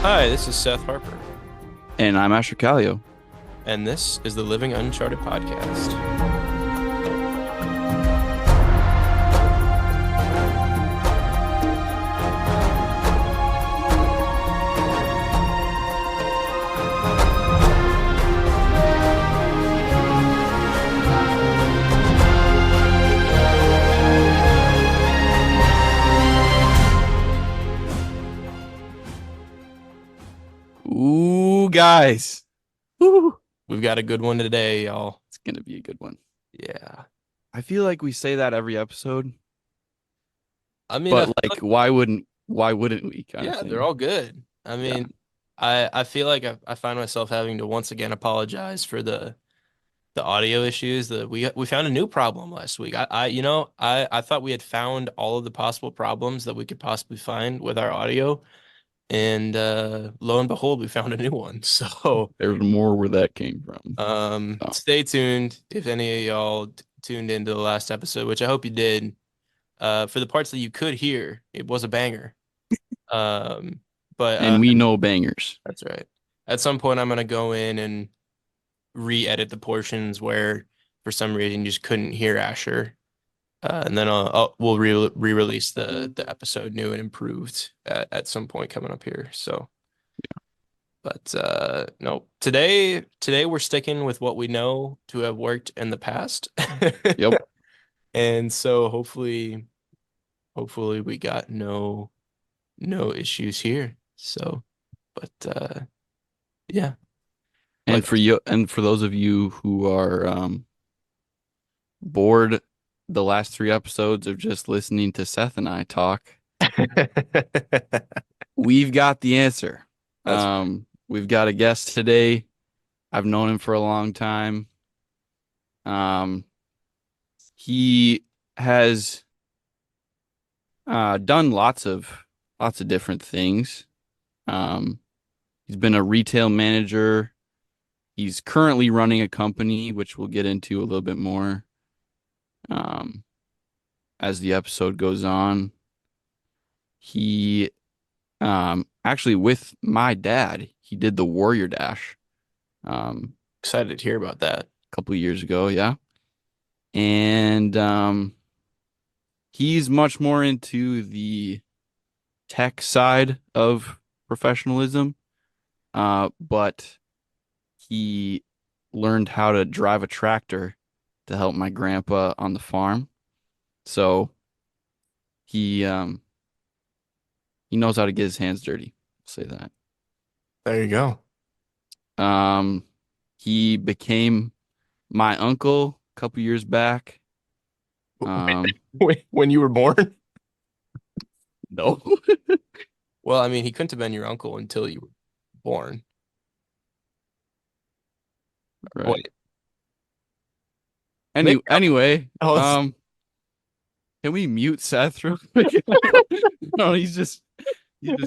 Hi, this is Seth Harper, And I'm Asher Callio. and this is the Living Uncharted podcast. Ooh, guys. Ooh. We've got a good one today, y'all. It's gonna be a good one. Yeah. I feel like we say that every episode, I mean, I but feel like like, why wouldn't we kind of yeah, they're thing? all good. I Yeah. mean, I feel like I find myself having to once again apologize for the audio issues that we found a new problem last week. I thought we had found all of the possible problems that we could possibly find with our audio, and lo and behold, we found a new one. So There's more where that came from. Oh, Stay tuned if any of y'all tuned into the last episode, which I hope you did. For the parts that you could hear, it was a banger. Um, but and we know bangers. That's right. At some point, I'm gonna go in and re-edit the portions where, for some reason, you just couldn't hear Asher, and then we'll re-release the episode new and improved at some point coming up here. So. But no, today we're sticking with what we know to have worked in the past. Yep. And so hopefully we got no issues here. So, but yeah. And Like for you and for those of you who are bored the last three episodes of just listening to Seth and I talk, we've got the answer. that's We've got a guest today. I've known him for a long time. Um, he has done lots of different things. Um, he's been a retail manager. He's currently running a company, which we'll get into a little bit more um, as the episode goes on. He actually with my dad, he did the Warrior Dash excited to hear about that. a couple of years ago, yeah. And he's much more into the tech side of professionalism, but he learned how to drive a tractor to help my grandpa on the farm. So he knows how to get his hands dirty. I'll say that. There you go. Um, he became my uncle a couple years back. Um, When you were born? no. Well, I mean, he couldn't have been your uncle until you were born. Right. Wait, maybe Anyway, I was can we mute Seth real quick? No, he's just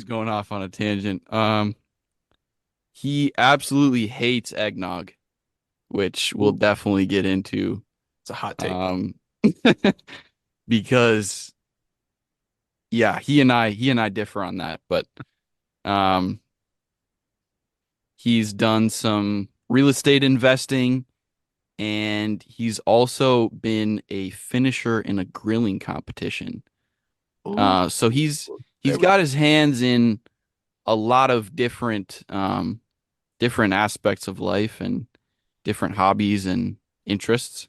going off on a tangent. He absolutely hates eggnog, which we'll definitely get into. it's a hot take. Um, because yeah, he and I differ on that, but um, he's done some real estate investing, and he's also been a finisher in a grilling competition. Ooh, So he's there we got his hands in a lot of different aspects of life and different hobbies and interests.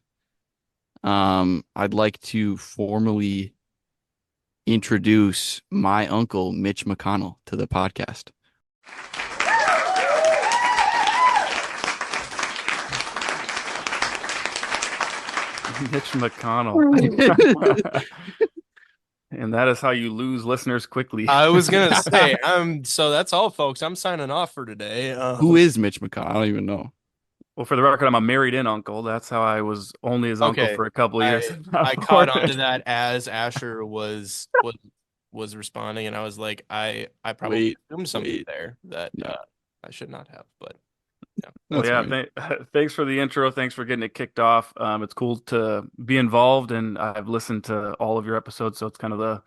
I'd like to formally introduce my uncle, Mitch McConnell, to the podcast. Mitch McConnell. And that is how you lose listeners quickly. I was gonna say, so that's all, folks. I'm signing off for today. Who is Mitch McConnell? I don't even know. Well, for the record, I'm a married-in uncle. That's how I was only his uncle Okay. for a couple of years. I caught on to that as Asher was responding, and I was like, I probably assumed something wait. there that No, I should not have, but yeah. Well, that's yeah, fine. thanks for the intro. Thanks for getting it kicked off. It's cool to be involved, and I've listened to all of your episodes, so it's kind of the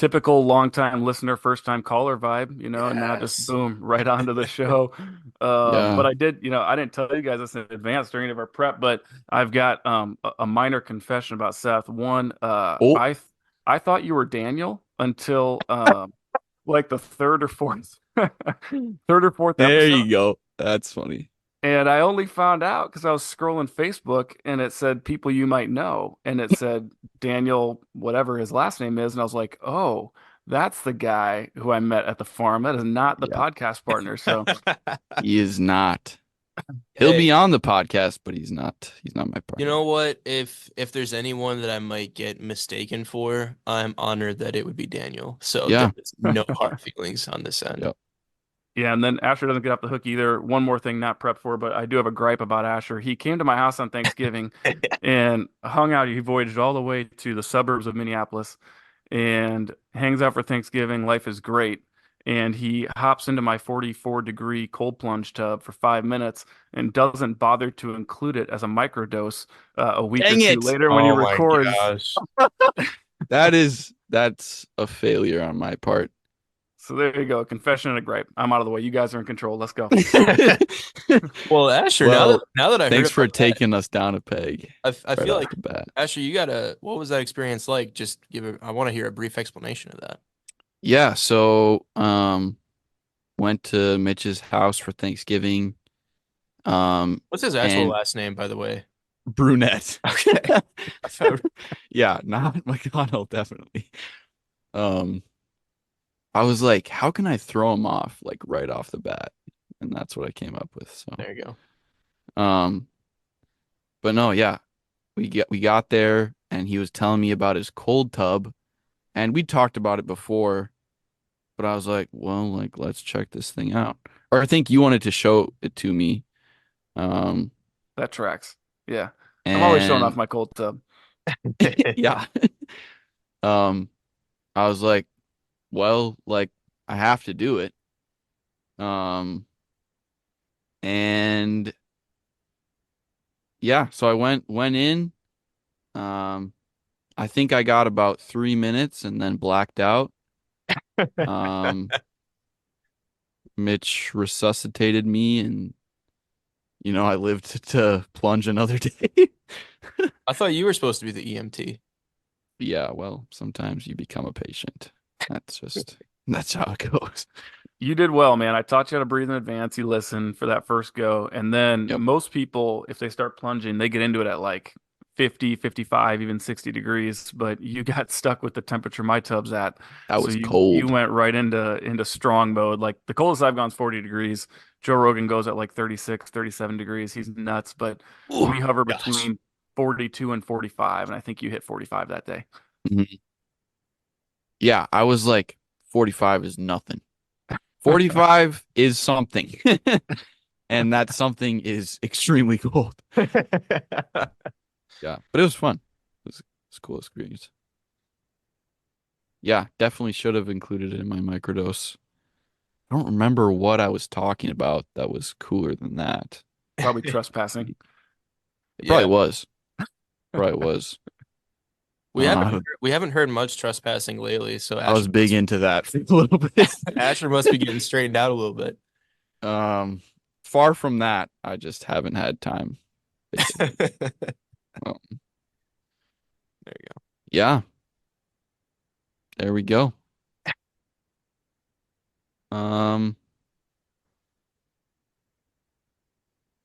typical long-time listener, first-time caller vibe, and now just Yes. boom, right onto the show. Yeah. But I did, I didn't tell you guys this in advance during our prep, but I've got a minor confession about Seth. One, Oh, I thought you were Daniel until like the third or fourth there episode. you go. That's funny. And I only found out because I was scrolling Facebook and it said people you might know. And it said Daniel, whatever his last name is. And I was like, oh, that's the guy who I met at the farm. That is not the Yeah. podcast partner. So He is not. He'll Hey, be on the podcast, but he's not. He's not my you partner. know what? If there's anyone that I might get mistaken for, I'm honored that it would be Daniel. So Yeah. there's no hard feelings on this end. Yep. yeah, and then Asher doesn't get off the hook either. One more thing, not prepped for, but I do have a gripe about Asher. He came to my house on Thanksgiving and hung out. He voyaged all the way to the suburbs of Minneapolis and hangs out for Thanksgiving. Life is great. And he hops into my 44-degree cold plunge tub for 5 minutes and doesn't bother to include it as a microdose a week or Dang two it. later when he Oh my records. gosh. That's a failure on my part. So there you go. Confession and a gripe. I'm out of the way. You guys are in control. Let's go. Well, Asher, Well, now that I heard thanks for about that, taking us down a peg I right feel off like the bat. Asher, what was that experience like? Just I want to hear a brief explanation of that. Yeah, so went to Mitch's house for Thanksgiving. What's his actual And last name, by the way? Brunette. Okay. I found- Yeah, not McConnell, definitely. Um, I was like, how can I throw him off like right off the bat? And that's what I came up with. So, There you go. um, but no, yeah, we got there and he was telling me about his cold tub, and we talked about it before, but I was like, well, like let's check this thing out. Or I think you wanted to show it to me. Um, That tracks. Yeah. I'm always showing off and my cold tub. yeah. Um, I was like, well, like I have to do it. Um, and yeah, so I went in. Um, I think I got about 3 minutes and then blacked out. Um, Mitch resuscitated me, and I lived to plunge another day. I thought you were supposed to be the EMT. Yeah, well, sometimes you become a patient. That's how it goes. You did well, man. I taught you how to breathe in advance. You listen for that first go. And then Yep, most people, if they start plunging, they get into it at like 50, 55, even 60 degrees. But you got stuck with the temperature my tub's at. that So was you cold. went right into strong mode. Like the coldest I've gone is 40 degrees. Joe Rogan goes at like 36, 37 degrees. He's nuts. But Oh we hover gosh. between 42 and 45. And I think you hit 45 that day. Mhm. Yeah, I was like, 45 is nothing. 45 is something. And that something is extremely cold. Yeah, but it was fun. It was a cool experience. Yeah, definitely should have included it in my microdose. I don't remember what I was talking about that was cooler than that. Probably trespassing. It Yeah. probably was. Probably was. We haven't Uh, we haven't heard much trespassing lately, so I was big into that a little bit. Asher must be getting straightened out a little bit. Um, Far from that, I just haven't had time, basically. There Well, you go. yeah, there we go. Um,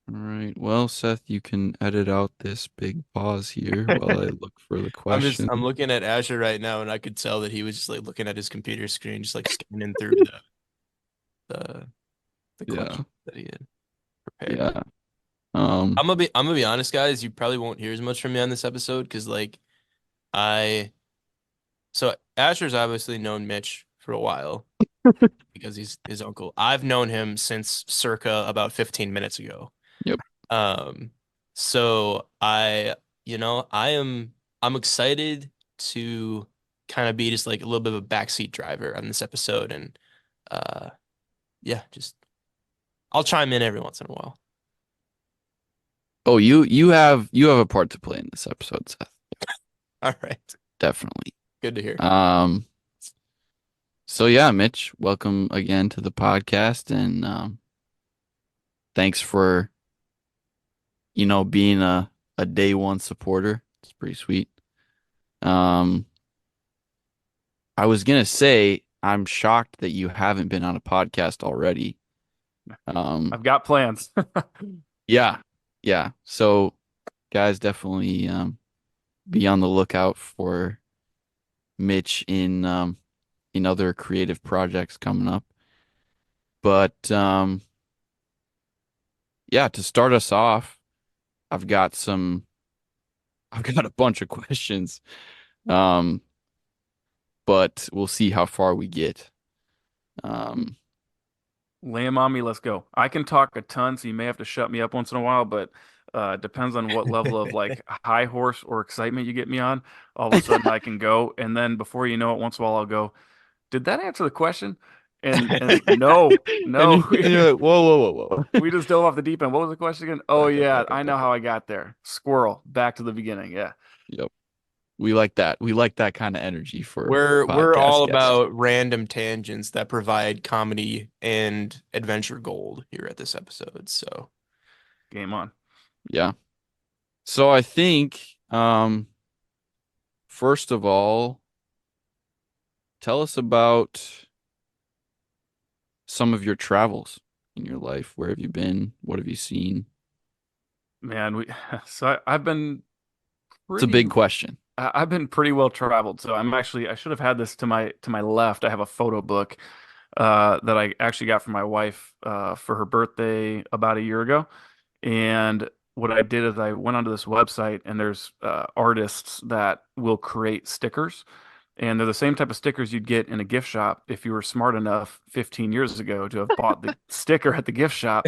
all right. Well, Seth, you can edit out this big pause here while I look for the question. I'm looking at Asher right now, and I could tell that he was just like looking at his computer screen, just like scanning through the the Yeah, questions that he had prepared. yeah. Um, I'm gonna be honest, guys. You probably won't hear as much from me on this episode because like I so Asher's obviously known Mitch for a while because he's his uncle. I've known him since circa about 15 minutes ago. yep. Um, so I'm excited to kind of be just like a little bit of a backseat driver on this episode and uh yeah, just I'll chime in every once in a while. Oh, you have a part to play in this episode, Seth. All right. Definitely. Good to hear. Um, So yeah, Mitch, welcome again to the podcast, and thanks for being a day one supporter. It's pretty sweet. Um, I was gonna say I'm shocked that you haven't been on a podcast already. Um, I've got plans. yeah, yeah. So guys, definitely be on the lookout for Mitch in other creative projects coming up. But yeah, to start us off, I've got some I've got a bunch of questions. Um, but we'll see how far we get. Um, Lay 'em on me. Let's go. I can talk a ton, so you may have to shut me up once in a while, but it depends on what level of like high horse or excitement you get me on. All of a sudden I can go, and then before you know it, once in a while I'll go, did that answer the question? And no, and, no, you- and you're like, whoa, whoa, whoa, we just dove off the deep end. What was the question again? Oh yeah, I know whoa. how I got there. Squirrel, back to the beginning. Yeah. Yep. We like that. We like that kind of energy for We're podcast all guests. about random tangents that provide comedy and adventure gold here at this episode. So Game on. Yeah. So I think, first of all, tell us about some of your travels in your life. Where have you been? What have you seen? Man, we I've been It's a pretty big question. I've been pretty well traveled. So I should have had this to my left. I have a photo book that I actually got from my wife for her birthday about a year ago. And what I did is I went onto this website, and there's artists that will create stickers. And they're the same type of stickers you'd get in a gift shop if you were smart enough 15 years ago to have bought the sticker at the gift shop.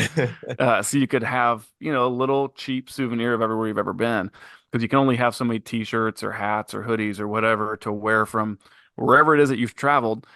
So you could have, a little cheap souvenir of everywhere you've ever been. Because you can only have so many t-shirts or hats or hoodies or whatever to wear from wherever it is that you've traveled.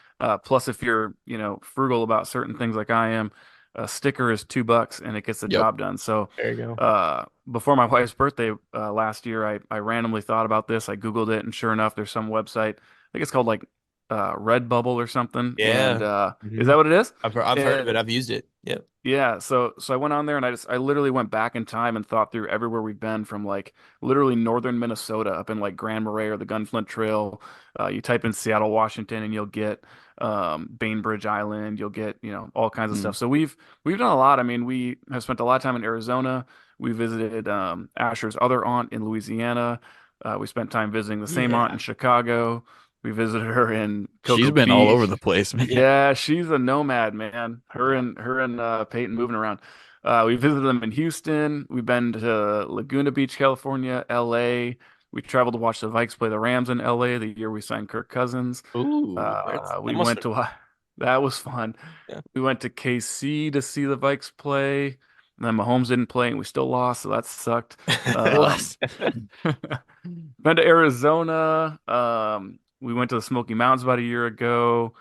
Plus, if you're, frugal about certain things like I am, a sticker is $2 and it gets the Yep. job done. So, there you go. before my wife's birthday last year, I randomly thought about this. I Googled it, and sure enough, there's some website. I think it's called like Redbubble or something. And Yeah. is Hmm. that what it is? I've heard of it. And I've used it. Yep. yeah, so I went on there, and I literally went back in time and thought through everywhere we've been, from like literally northern Minnesota up in like Grand Marais or the Gunflint Trail. You type in Seattle, Washington, and you'll get Bainbridge Island. You'll get, all kinds of Mm. stuff. So we've done a lot. I mean, we have spent a lot of time in Arizona. We visited Asher's other aunt in Louisiana. We spent time visiting the same aunt in Yeah. Chicago. We visited her in She's Cocoa been all over Beach. the place, man. Yeah, she's a nomad, man. Her and Peyton moving around. We visited them in Houston. We've been to Laguna Beach, California, LA. We traveled to watch the Vikes play the Rams in LA the year we signed Kirk Cousins. Ooh, that's We that must went have. to that was fun. Yeah. We went to KC to see the Vikes play. And then Mahomes didn't play, and we still lost, so that sucked. Um, What? been to Arizona. We went to the Smoky Mountains about a year ago.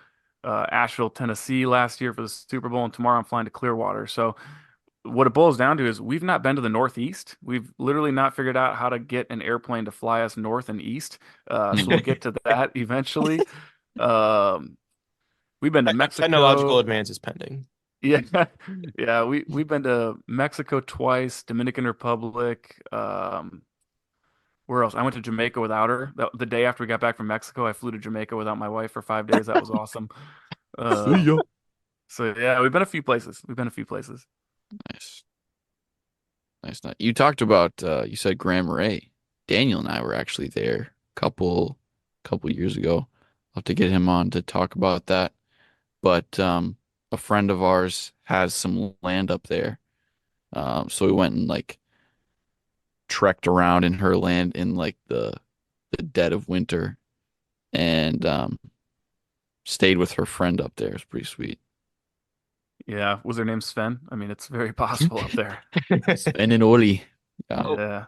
Asheville, Tennessee last year for the Super Bowl, and tomorrow I'm flying to Clearwater. So what it boils down to is we've not been to the Northeast. We've literally not figured out how to get an airplane to fly us north and east. So we'll Hmm. get to that eventually. Um, we've been to Technological Mexico. advances pending. Yeah, yeah. We've been to Mexico twice, Dominican Republic. Where else? I went to Jamaica without her. The day after we got back from Mexico, I flew to Jamaica without my wife for 5 days. That was awesome. See Uh, ya. so yeah, we've been a few places. We've been a few places. Nice. Nice. Nice. You talked about you said Grand Marais. Daniel and I were actually there a couple years ago. I'll have to get him on to talk about that. But a friend of ours has some land up there. So we went and like trekked around in her land in like the dead of winter and stayed with her friend up there. It's pretty sweet. Yeah, was her name Sven? I mean, it's very possible up there. Sven and Oli. Yeah. Oh, Yeah,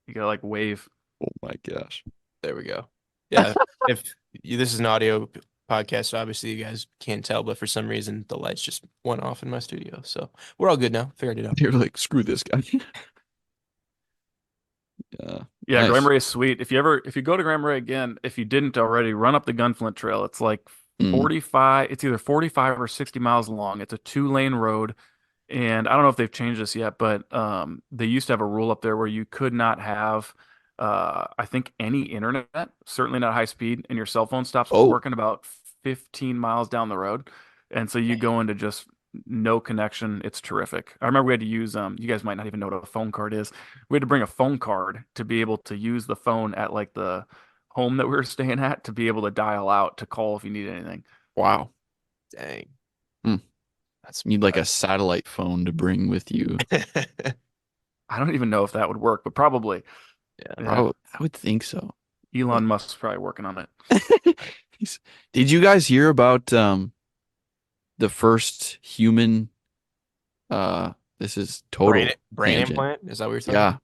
you gotta like wave. Oh my gosh. there we go. Yeah. If this is an audio podcast, so obviously you guys can't tell, but for some reason the lights just went off in my studio. So we're all good now. Figured it out. You're like, screw this guy. Yeah. Yeah, Grand Nice. Marais is sweet. If you go to Grand Marais again, if you didn't already, run up the Gunflint Trail. It's like Mm. 45, it's either 45 or 60 miles long. It's a two-lane road. And I don't know if they've changed this yet, but they used to have a rule up there where you could not have, I think, any internet, certainly not high speed, and your cell phone stops Oh, working about 15 miles down the road. And so you go into just no connection. It's terrific. I remember we had to use, you guys might not even know what a phone card is. We had to bring a phone card to be able to use the phone at like the home that we were staying at to be able to dial out to call if you need anything. wow. Dang, Hmm. that's Need like a satellite phone to bring with you. I don't even know if that would work, but probably. Yeah. I would think so. Elon Musk's probably working on it. He's- Did you guys hear about the first human this is brain total brain tangent. implant. Is that what you're talking Yeah, about?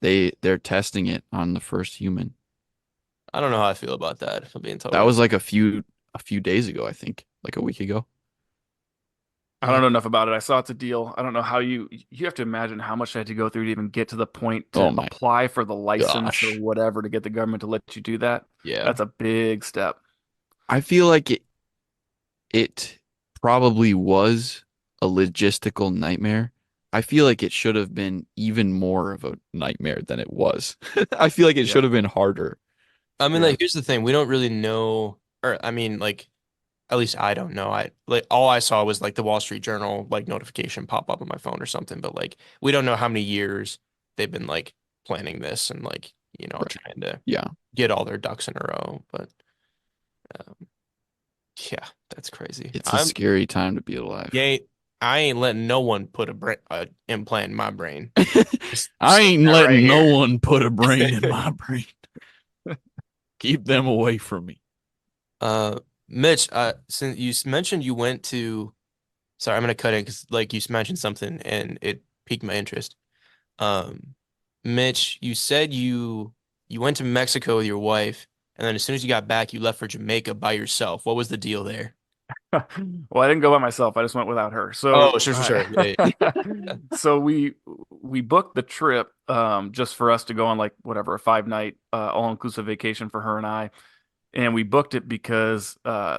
Yeah, they're testing it on the first human. I don't know how I feel about that. If I'm being That totally was like a few days ago, I think, like a week ago. I don't know enough about it. I saw it's a deal. I don't know how you have to imagine how much I had to go through to even get to the point Oh to my apply for the license or gosh. whatever to get the government to let you do that. yeah. That's a big step. I feel like it probably was a logistical nightmare. I feel like it should have been even more of a nightmare than it was. I feel like it Yeah. should have been harder. I mean, Yeah. like, here's the thing: we don't really know, or I mean, like, at least I don't know. I like all I saw was like the Wall Street Journal like notification pop up on my phone or something. But like, we don't know how many years they've been like planning this and like Right. trying to Yeah. get all their ducks in a row. But um, yeah, that's crazy. It's a scary time to be alive. Yeah, I ain't letting no one put a implant in my brain. Just I saying ain't that right letting no here. one put a brain in my brain. Keep them away from me. Uh, Mitch, since mentioned you went to, sorry, I'm gonna cut in because like you mentioned something and it piqued my interest. Um, Mitch, you said you went to Mexico with your wife, and then as soon as you got back, you left for Jamaica by yourself. What was the deal there? Well, I didn't go by myself. I just went without her. Oh, sure, sure, sure. Yeah, yeah. So we booked the trip just for us to go on like whatever a 5 night all-inclusive vacation for her and I. And we booked it because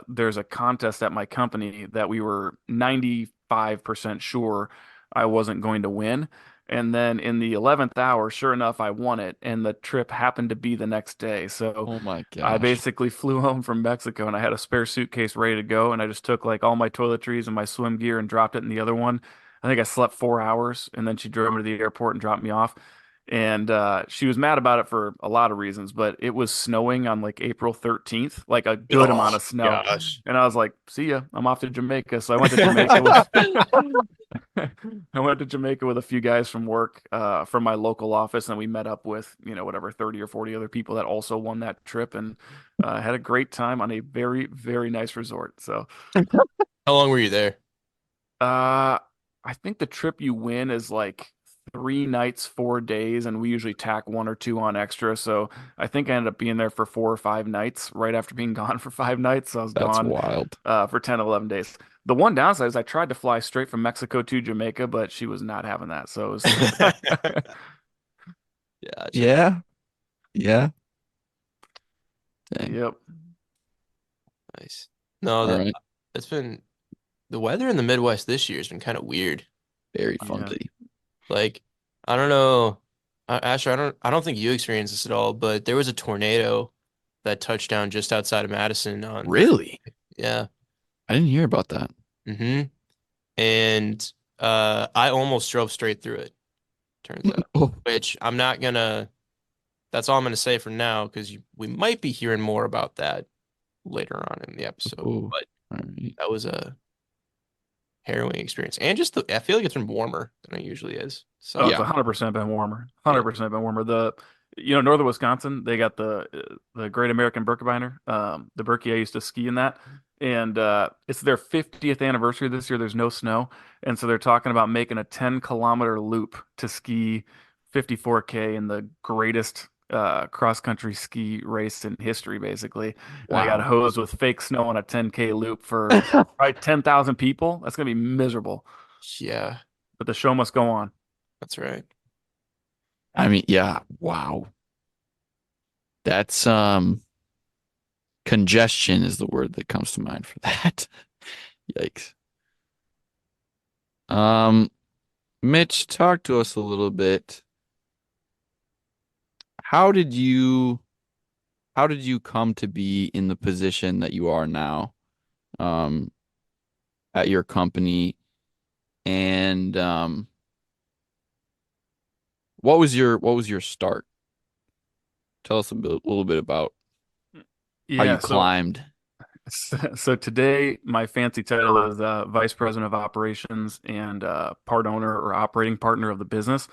there's a contest at my company that we were 95% sure I wasn't going to win. And then in the 11th hour, sure enough, I won it. And the trip happened to be the next day. So Oh my I gosh. basically flew home from Mexico and I had a spare suitcase ready to go. And I just took like all my toiletries and my swim gear and dropped it in the other one. I think I slept 4 hours and then she drove me to the airport and dropped me off. And she was mad about it for a lot of reasons, but it was snowing on like April 13th, like a good Oh amount of snow. gosh. And I was like, see ya, I'm off to Jamaica. So I went to Jamaica with I went to Jamaica with a few guys from work, from my local office, and we met up with, whatever, 30 or 40 other people that also won that trip and had a great time on a very, very nice resort. So How long were you there? Uh, I think the trip you win is like 3 nights, 4 days, and we usually tack one or two on extra. So I think I ended up being there for 4 or 5 nights right after being gone for 5 nights. So I was That's gone wild. for 10, 11 days. The one downside is I tried to fly straight from Mexico to Jamaica, but she was not having that. So it was, Gotcha. Yeah. Yeah. Dang. yep. Nice. No, All right. it's been the weather in the Midwest this year has been kind of weird. Very Yeah. funky. Like, I don't know, Asher, I don't think you experienced this at all, but there was a tornado that touched down just outside of Madison on Really? yeah. I didn't hear about that. Mm-hmm. And I almost drove straight through it, turns out. Oh, Which I'm not gonna that's all I'm gonna say for now because we might be hearing more about that later on in the episode. oh. But All right. that was a harrowing experience. And just I feel like it's been warmer than it usually is. Oh, So it's Yeah. 100% been warmer. yeah. 100% been warmer. Northern Wisconsin, they got the Great American Birkebeiner, the Birkie I used to ski in that, and it's their 50th anniversary this year. There's no snow, and so they're talking about making a 10-kilometer loop to ski 54K in the greatest cross country ski race in history, basically. And they got Wow. hosed with fake snow on a 10K loop for probably 10,000 people. That's gonna be miserable, Yeah, but the show must go on. that's right. I mean, yeah, wow. That's congestion is the word that comes to mind for that. Yikes. Um, Mitch, talk to us a little bit. How did you how did you come to be in the position that you are now, um, at your company? And what was your start? Tell us a little bit about how you Yeah, so climbed. so today my fancy title is Vice President of Operations and part owner or operating partner of the business.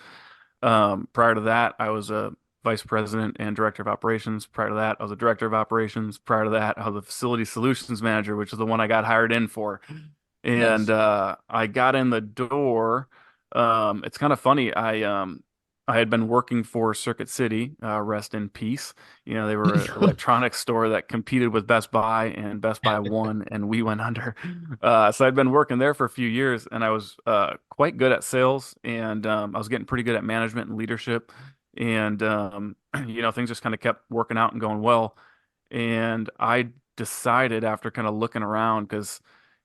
Prior to that, I was a vice president and director of operations. Prior to that, I was a director of operations. Prior to that, I was a facility solutions manager, which is the one I got hired in for. And Nice. I got in the door. It's kind of funny. I had been working for Circuit City, rest in peace. You know, they were an electronics store that competed with Best Buy, and Best Buy won, and we went under. So I'd been working there for a few years, and I was quite good at sales, and I was getting pretty good at management and leadership, and you know, things just kind of kept working out and going well. And I decided after kind of looking around, because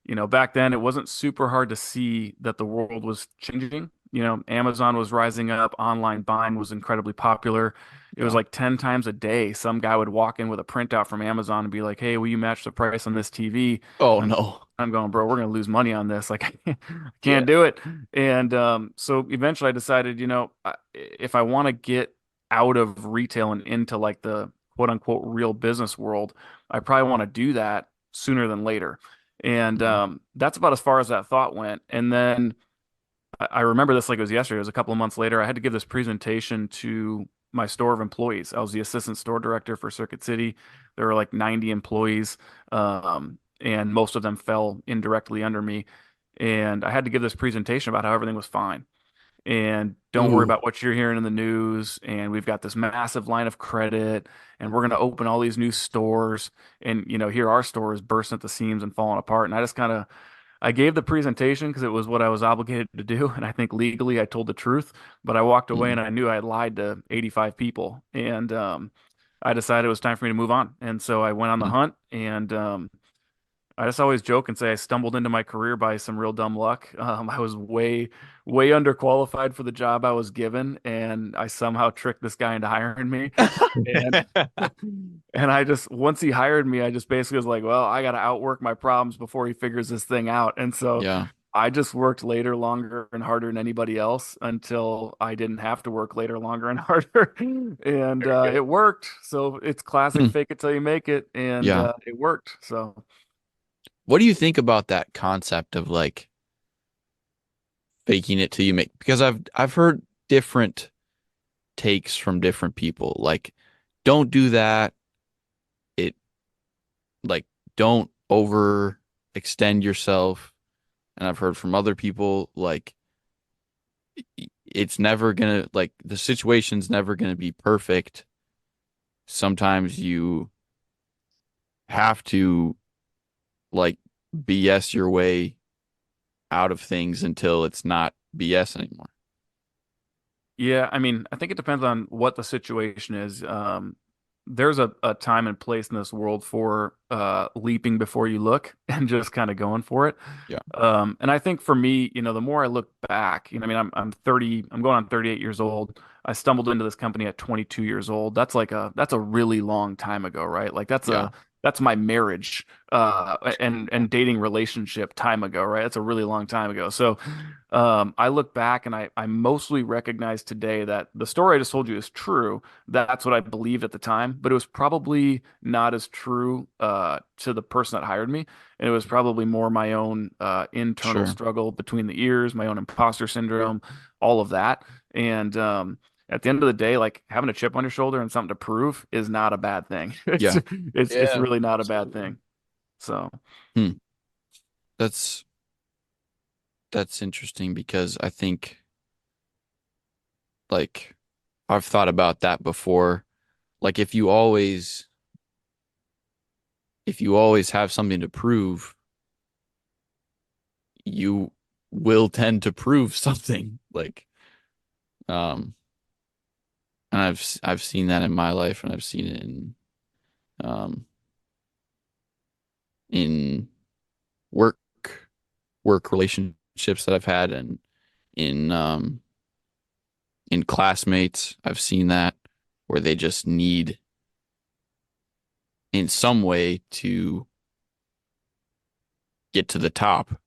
you know, back then it wasn't super hard to see that the world was changing. You know, Amazon was rising up, online buying was incredibly popular. It was Yeah. like 10 times a day. Some guy would walk in with a printout from Amazon and be like, "Hey, will you match the price on this TV?" Oh And no. I'm going, "Bro, we're gonna lose money on this. Like, I Yeah. can't do it." And so eventually I decided, you know, if I want to get out of retail and into like the quote unquote real business world, I probably want to do that sooner than later. And Mhm. that's about as far as that thought went. And then I remember this like it was yesterday. It was a couple of months later. I had to give this presentation to my store of employees. I was the assistant store director for Circuit City. There were like 90 employees, and most of them fell indirectly under me. And I had to give this presentation about how everything was fine. And don't worry Ooh. about what you're hearing in the news. And we've got this massive line of credit, and we're going to open all these new stores. And, you know, here our store is bursting at the seams and falling apart. And I just kind of I gave the presentation because it was what I was obligated to do, and I think legally I told the truth. But I walked away Mm. and I knew I had lied to 85 people, and I decided it was time for me to move on. And so I went on the Mm. hunt, and I just always joke and say I stumbled into my career by some real dumb luck. I was way underqualified for the job I was given, and I somehow tricked this guy into hiring me. And and I just once he hired me, I just basically was like, well, I got to outwork my problems before he figures this thing out. And so Yeah. I just worked later, longer, and harder than anybody else until I didn't have to work later, longer, and harder. And Very good. it worked. So it's classic Hmm. fake it till you make it, and Yeah. it worked. So. What do you think about that concept of like faking it till you make? Because I've heard different takes from different people. Like, don't do that. It like don't overextend yourself. And I've heard from other people like it's never gonna like the situation's never gonna be perfect. Sometimes you have to like BS your way out of things until it's not BS anymore. Yeah, I mean, I think it depends on what the situation is. There's a time and place in this world for leaping before you look and just kind of going for it. Yeah. And I think for me, you know, the more I look back, you know, I mean, I'm 30, I'm going on 38 years old. I stumbled into this company at 22 years old. That's a really long time ago, right? Like Yeah. that's my marriage and dating relationship time ago, right? That's a really long time ago. So I look back and I mostly recognize today that the story I just told you is true. That's what I believed at the time, but it was probably not as true to the person that hired me. And it was probably more my own internal Sure. struggle between the ears, my own imposter syndrome, all of that. And at the end of the day, like having a chip on your shoulder and something to prove is not a bad thing. Yeah. It's Yeah, really not a bad absolutely. thing. So Hmm. That's that's interesting because I think like I've thought about that before. Like if you always have something to prove, you will tend to prove something. Like um And I've seen that in my life, and I've seen it um in work work relationships that I've had, and in in classmates. I've seen that where they just need in some way to get to the top.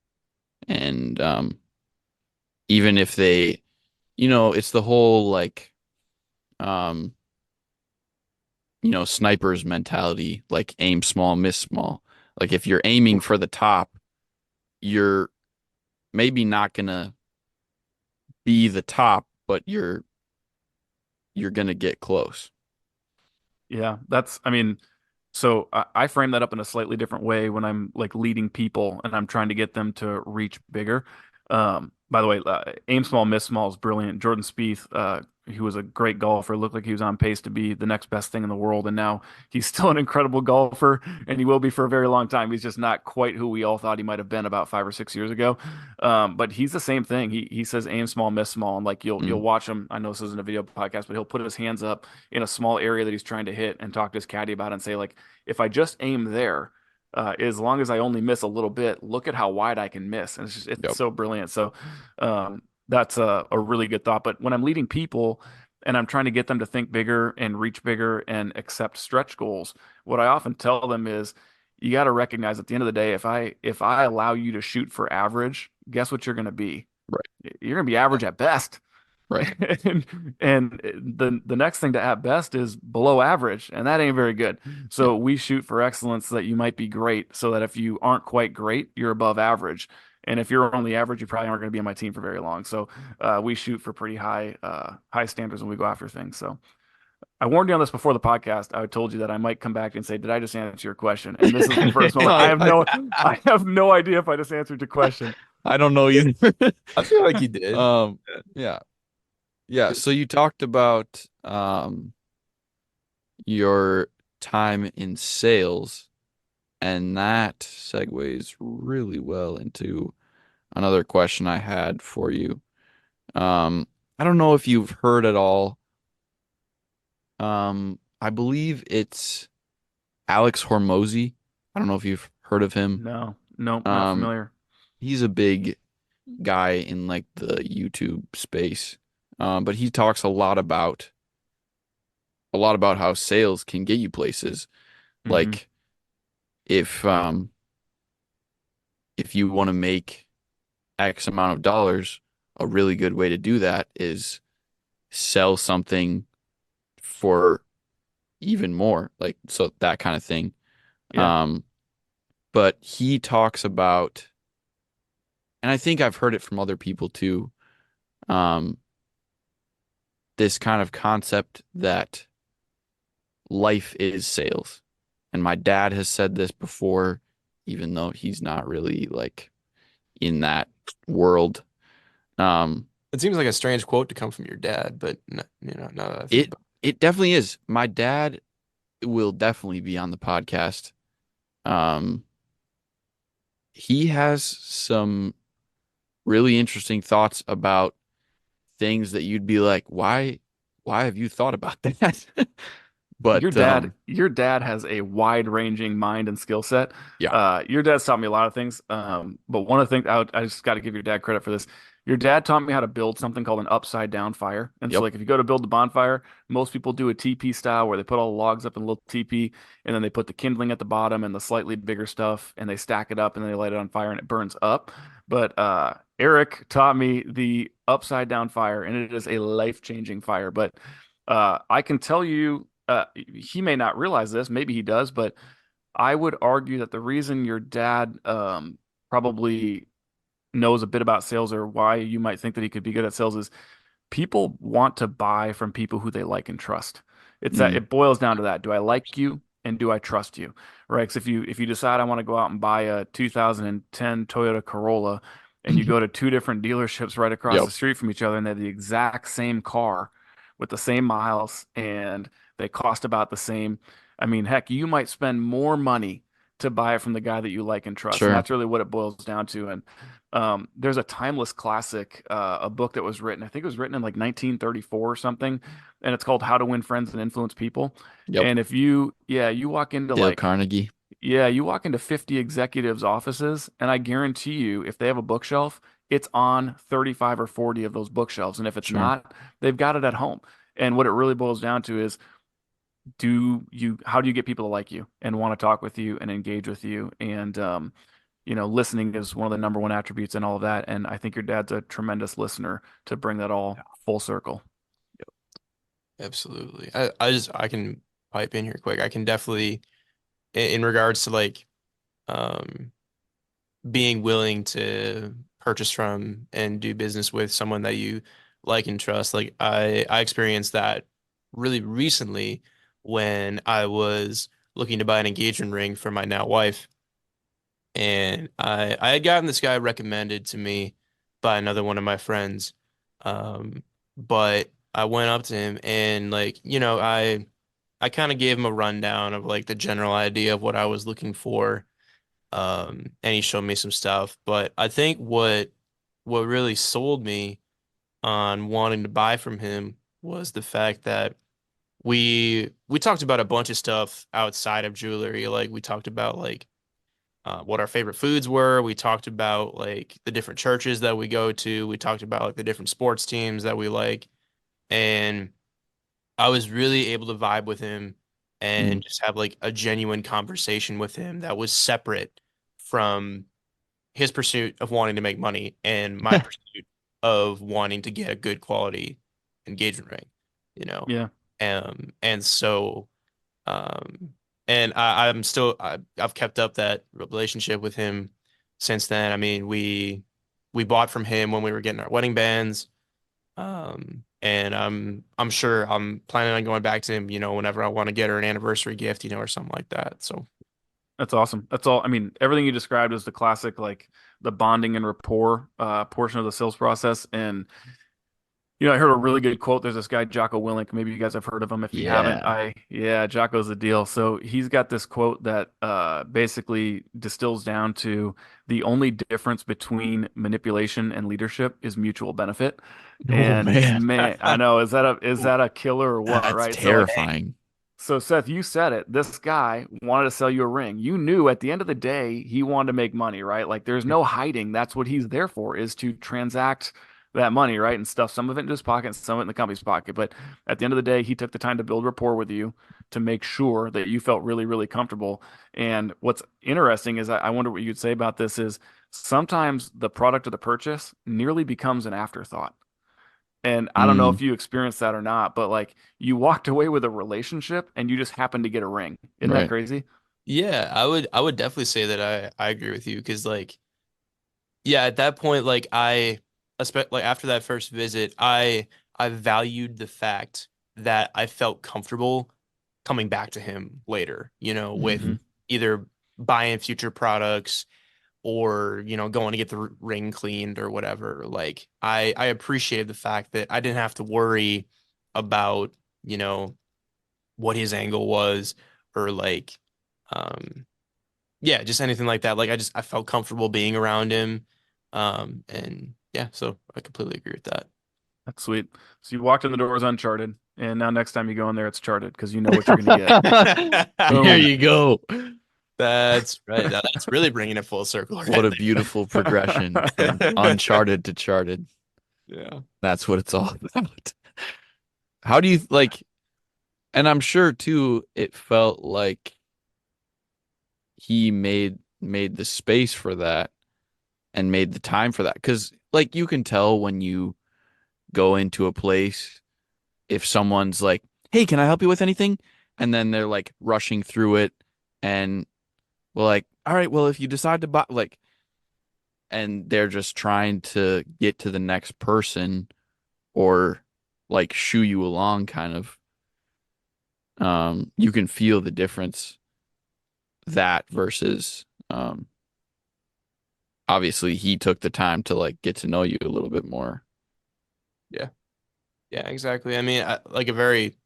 And even if they, it's the whole like um snipers mentality, like aim small, miss small. Like if you're aiming for the top, you're maybe not gonna be the top, but you're gonna get close. Yeah, I mean, so I frame that up in a slightly different way when I'm like leading people and I'm trying to get them to reach bigger. By the way, aim small, miss small is brilliant. Jordan Spieth, he was a great golfer, looked like he was on pace to be the next best thing in the world, and now he's still an incredible golfer, and he will be for a very long time. He's just not quite who we all thought he might have been about 5 or 6 years ago. But he's the same thing. He says aim small, miss small, and like you'll Mm. watch him. I know this isn't a video podcast, but he'll put his hands up in a small area that he's trying to hit and talk to his caddy about it and say like, if I just aim there, as long as I only miss a little bit, look at how wide I can miss. And it's Yep. so brilliant. So that's a really good thought. But when I'm leading people and I'm trying to get them to think bigger and reach bigger and accept stretch goals, what I often tell them is you got to recognize at the end of the day, if I allow you to shoot for average, guess what you're going to be? Right. You're going to be average at best. Right. And the next thing to at best is below average, and that ain't very good. Yeah. So we shoot for excellence so that you might be great, so that if you aren't quite great, you're above average. And if you're only average, you probably aren't going to be on my team for very long. So we shoot for pretty high standards when we go after things. So I warned you on this before the podcast. I told you that I might come back and say, "Did I just answer your question?" And this is the first moment. I, I I have no idea if I just answered your question. I don't know either. I feel like you did. Yeah. Yeah. So you talked about your time in sales, and that segues really well into another question I had for you. I don't know if you've heard at all. I believe it's Alex Hormozy. I don't know if you've heard of him. No, nope, not Um, familiar. he's a big guy in like the YouTube space. But he talks a lot about how sales can get you places. Hmm. Like if if you want to make X amount of dollars, a really good way to do that is sell something for even more, like so that kind of thing. Yeah. Um, but he talks about, and I think I've heard it from other people too, um, this kind of concept that life is sales. And my dad has said this before, even though he's not really like in that world. Um, It seems like a strange quote to come from your dad, but now that I think it about it definitely is. My dad will definitely be on the podcast. Um, he has some really interesting thoughts about things that you'd be like, why have you thought about that? Your But dad, your dad has a wide-ranging mind and skill set. yeah, Your dad's taught me a lot of things. But one of the things I just got to give your dad credit for this. Your dad taught me how to build something called an upside down fire. And so, yep, like, if you go to build the bonfire, most people do a TP style where they put all the logs up in a little TP, and then they put the kindling at the bottom and the slightly bigger stuff, and they stack it up, and then they light it on fire, and it burns up. But Eric taught me the upside down fire, and it is a life-changing fire. But I can tell you, he may not realize this, maybe he does, but I would argue that the reason your dad probably knows a bit about sales or why you might think that he could be good at sales is people want to buy from people who they like and trust. It's that mm, it boils down to that. Do I like you and do I trust you? Right? Because if you decide I want to go out and buy a 2010 Toyota Corolla and you go to two different dealerships right across yep, the street from each other and they're the exact same car with the same miles and they cost about the same. I mean, heck, you might spend more money to buy it from the guy that you like and trust. And sure, that's really what it boils down to. And There's a timeless classic, a book that was written, I think it was written in like 1934 or something, and it's called How to Win Friends and Influence People. Yep. And if you, yeah, you walk into Dale like, Carnegie. yeah, you walk into 50 executives' offices, and I guarantee you, if they have a bookshelf, it's on 35 or 40 of those bookshelves. And if it's Sure. not, they've got it at home. And what it really boils down to is, how do you get people to like you and want to talk with you and engage with you? And, listening is one of the number one attributes in all of that. And I think your dad's a tremendous listener to bring that all full circle. Absolutely. I can pipe in here quick. I can definitely in regards to like um being willing to purchase from and do business with someone that you like and trust. Like I experienced that really recently when I was looking to buy an engagement ring for my now wife. And I had gotten this guy recommended to me by another one of my friends. Um, but I went up to him and like, I kind of gave him a rundown of like the general idea of what I was looking for. And he showed me some stuff. But I think what really sold me on wanting to buy from him was the fact that we talked about a bunch of stuff outside of jewelry. Like we talked about like what our favorite foods were. We talked about like the different churches that we go to. We talked about like the different sports teams that we like. And I was really able to vibe with him Mm. and just have like a genuine conversation with him that was separate from his pursuit of wanting to make money and my pursuit of wanting to get a good quality engagement ring, you know. Yeah. And so um and I've kept up that relationship with him since then. I mean, we bought from him when we were getting our wedding bands. And I'm sure I'm planning on going back to him, whenever I want to get her an anniversary gift, or something like that. So That's awesome. That's all. I mean, everything you described is the classic, like the bonding and rapport portion of the sales process. And I heard a really good quote. There's this guy, Jocko Willink. Maybe you guys have heard of him. If you haven't, Yeah. yeah, Jocko's the deal. So he's got this quote that basically distills down to the only difference between manipulation and leadership is mutual benefit. Oh And man, man, I know, is that a killer or what, that's right? So like, terrifying. so Seth, you said it. This guy wanted to sell you a ring. You knew at the end of the day he wanted to make money, right? Like there's no hiding. That's what he's there for, is to transact that money, right? And stuff some of it into his pocket, and some of it in the company's pocket. But at the end of the day, he took the time to build rapport with you to make sure that you felt really, really comfortable. And what's interesting is I wonder what you'd say about this is sometimes the product of the purchase nearly becomes an afterthought. And I don't know Mm, if you experienced that or not, but like you walked away with a relationship and you just happened to get a ring. Isn't that right. crazy? yeah, I would definitely say that I agree with you because like yeah, at that point, like like after that first visit, I valued the fact that I felt comfortable coming back to him later, with Hmm. either buying future products or, going to get the ring cleaned or whatever. Like I appreciated the fact that I didn't have to worry about, you know, what his angle was or like um yeah, just anything like that. Like I felt comfortable being around him. And yeah, so I completely agree with that. That's sweet. So you walked in the doors uncharted, and now next time you go in there, it's charted because you know what you're gonna get. There Boom. you go. That's right. That's really bringing it full circle What right a beautiful progression from there. uncharted to charted. Yeah. That's what it's all about. How do you like, and I'm sure too, it felt like he made the space for that and made the time for that. Because like you can tell when you go into a place if someone's like, "Hey, can I help you with anything?" And then they're like rushing through it and we're like, "All right, well, if you decide to buy like," and they're just trying to get to the next person or like shoo you along kind of. You can feel the difference that versus obviously he took the time to like get to know you a little bit more. Yeah. Yeah, exactly. I mean, like a very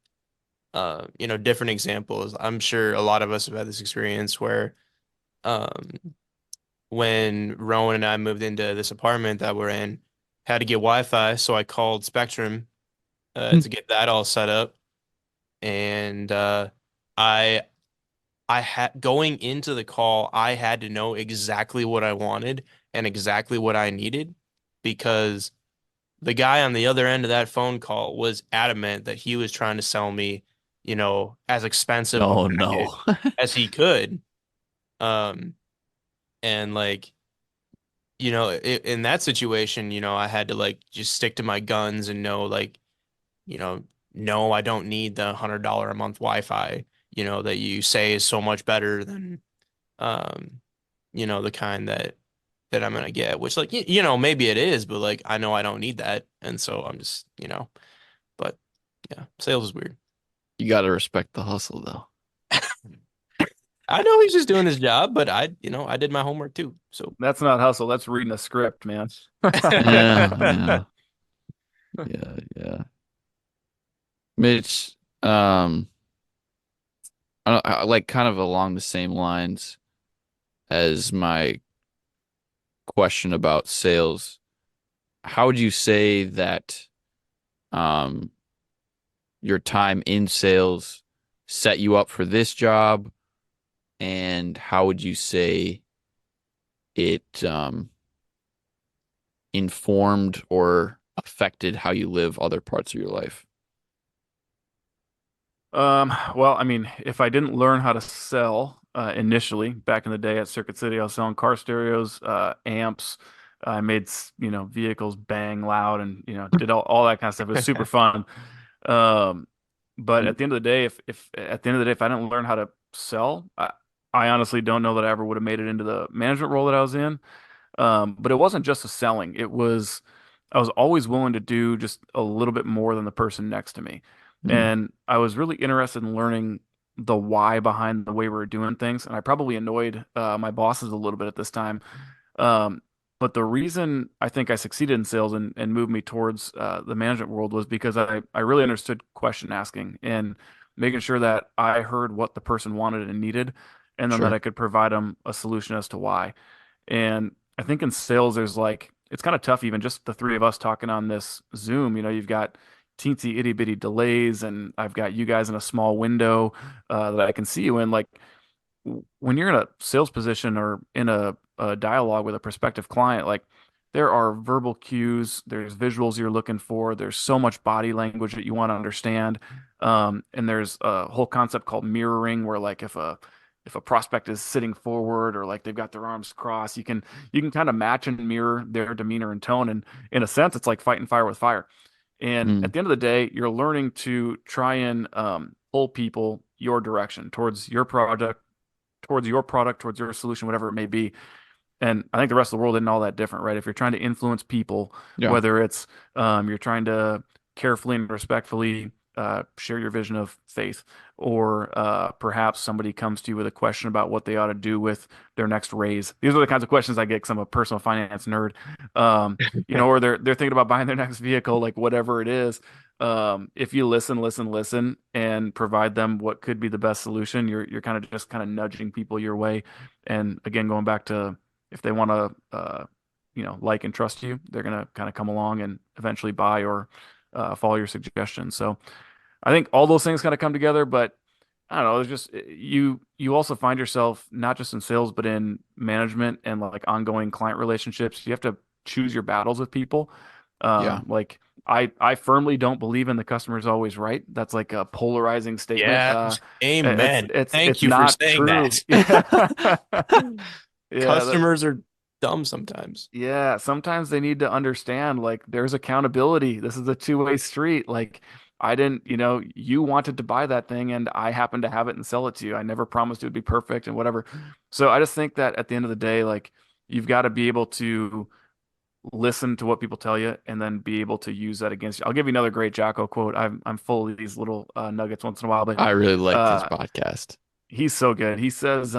different example is I'm sure a lot of us have had this experience where um when Rowan and I moved into this apartment that we're in, had to get Wi-Fi, so I called Spectrum to get that all set up. And I I had going into the call, I had to know exactly what I wanted and exactly what I needed because the guy on the other end of that phone call was adamant that he was trying to sell me, as expensive of a Oh package no. as he could. Um, and like, in that situation, I had to like just stick to my guns and know like, you know, no, I don't need the $100 a month Wi-Fi, that you say is so much better than, um, the kind that I'm gonna get, which like, maybe it is, but like, I know I don't need that. And so I'm just, but yeah, sales is weird. You got to respect the hustle though. I know he's just doing his job, but I did my homework too. So That's not hustle. That's reading a script, man. Yeah, yeah, yeah, yeah. Mitch, like kind of along the same lines as my question about sales. How would you say that um your time in sales set you up for this job, and how would you say it informed or affected how you live other parts of your life? Well, I mean, if I didn't learn how to sell initially back in the day at Circuit City, I was selling car stereos, amps. I made, vehicles bang loud and, did all that kind of stuff. It was super fun. Um, but at the end of the day, if at the end of the day, if I didn't learn how to sell, I honestly don't know that I ever would have made it into the management role that I was in. But it wasn't just the selling. I was always willing to do just a little bit more than the person next to me. Mm, And I was really interested in learning the why behind the way we were doing things. And I probably annoyed my bosses a little bit at this time. Um, but the reason I think I succeeded in sales and moved me towards the management world was because I really understood question asking and making sure that I heard what the person wanted and needed, and then that sure. I could provide them a solution as to why. And I think in sales, there's like, it's kind of tough, even just the three of us talking on this Zoom. You've got teensy itty bitty delays, and I've got you guys in a small window that I can see you in. Like, when you're in a sales position or in a dialogue with a prospective client, like, there are verbal cues, there's visuals you're looking for, there's so much body language that you want to understand. And there's a whole concept called mirroring, where like if a prospect is sitting forward or like they've got their arms crossed, you can kind of match and mirror their demeanor and tone. And in a sense, it's like fighting fire with fire. And Mm, at the end of the day, you're learning to try and pull people your direction towards your product, towards your solution, whatever it may be. And I think the rest of the world isn't all that different, right? If you're trying to influence people, yeah. whether it's you're trying to carefully and respectfully share your vision of faith, or perhaps somebody comes to you with a question about what they ought to do with their next raise. These are the kinds of questions I get because I'm a personal finance nerd. Or they're thinking about buying their next vehicle, like whatever it is. If you listen, and provide them what could be the best solution, you're kind of nudging people your way. And again, going back to, if they want to, like and trust you, they're going to kind of come along and eventually buy or follow your suggestions. So I think all those things kind of come together, but I don't know. It's just you also find yourself not just in sales, but in management and like ongoing client relationships. You have to choose your battles with people. Yeah. Like, I firmly don't believe in the customer is always right. That's like a polarizing statement. Yes, It's amen. it's Thank it's you for not saying true. that. Yeah, Customers are dumb sometimes. yeah, sometimes they need to understand like there's accountability. This is a two-way street. Like, I didn't, you wanted to buy that thing and I happened to have it and sell it to you. I never promised it would be perfect and whatever. So I just think that at the end of the day, like, you've got to be able to listen to what people tell you and then be able to use that against you. I'll give you another great Jocko quote. I'm full of these little nuggets once in a while, but I really like his uh podcast. he's so good. He says,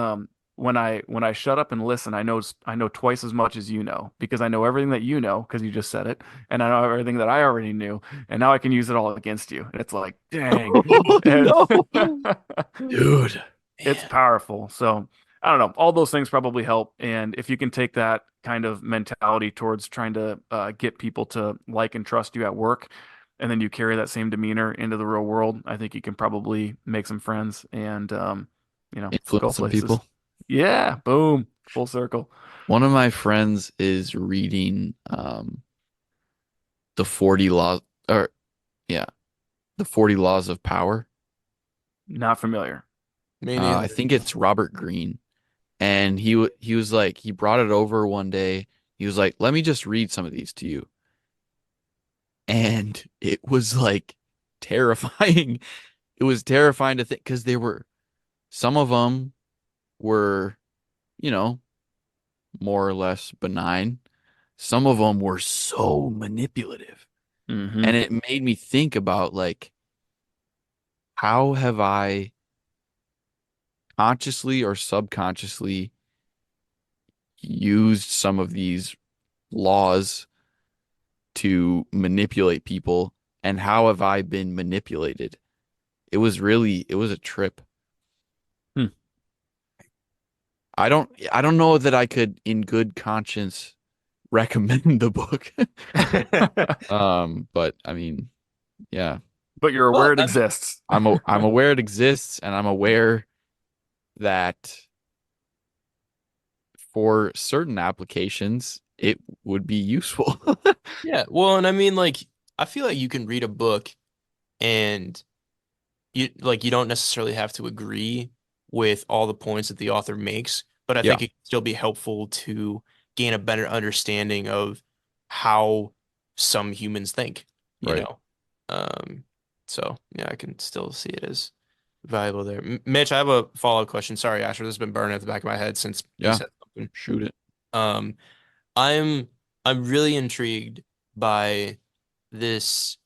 when I shut up and listen, I know twice as much as you know, because I know everything that you know because you just said it, and I know everything that I already knew, and now I can use it all against you. And it's like, dang. Oh And no. Dude. it's Man. powerful. So I don't know. All those things probably help. And if you can take that kind of mentality towards trying to get people to like and trust you at work, and then you carry that same demeanor into the real world, I think you can probably make some friends and, go Influence some places. people. Yeah, boom, full circle. One of my friends is reading the 40 laws or yeah, the 40 laws of power. Not familiar. Me I neither. think it's Robert Greene. And he was like he brought it over one day. He was like, "Let me just read some of these to you." And it was like terrifying. It was terrifying to think because there were some of them were, you know, more or less benign. Some of them were so manipulative. Hmm. And it made me think about like, how have I consciously or subconsciously used some of these laws to manipulate people, and how have I been manipulated? It was a trip. Hmm. I don't know that I could in good conscience recommend the book. But I mean, yeah. But you're aware Well, it exists. I'm aware it exists, and I'm aware that for certain applications it would be useful. yeah. Well, and I mean, like, I feel like you can read a book and you don't necessarily have to agree with all the points that the author makes, but I Yeah, think it can still be helpful to gain a better understanding of how some humans think, you right. know. Um, so yeah, I can still see it as valuable there. Mitch, I have a follow-up question. Sorry, Asher, this has been burning at the back of my head since you Yeah, said something. shoot it. Um, I'm I'm really intrigued by this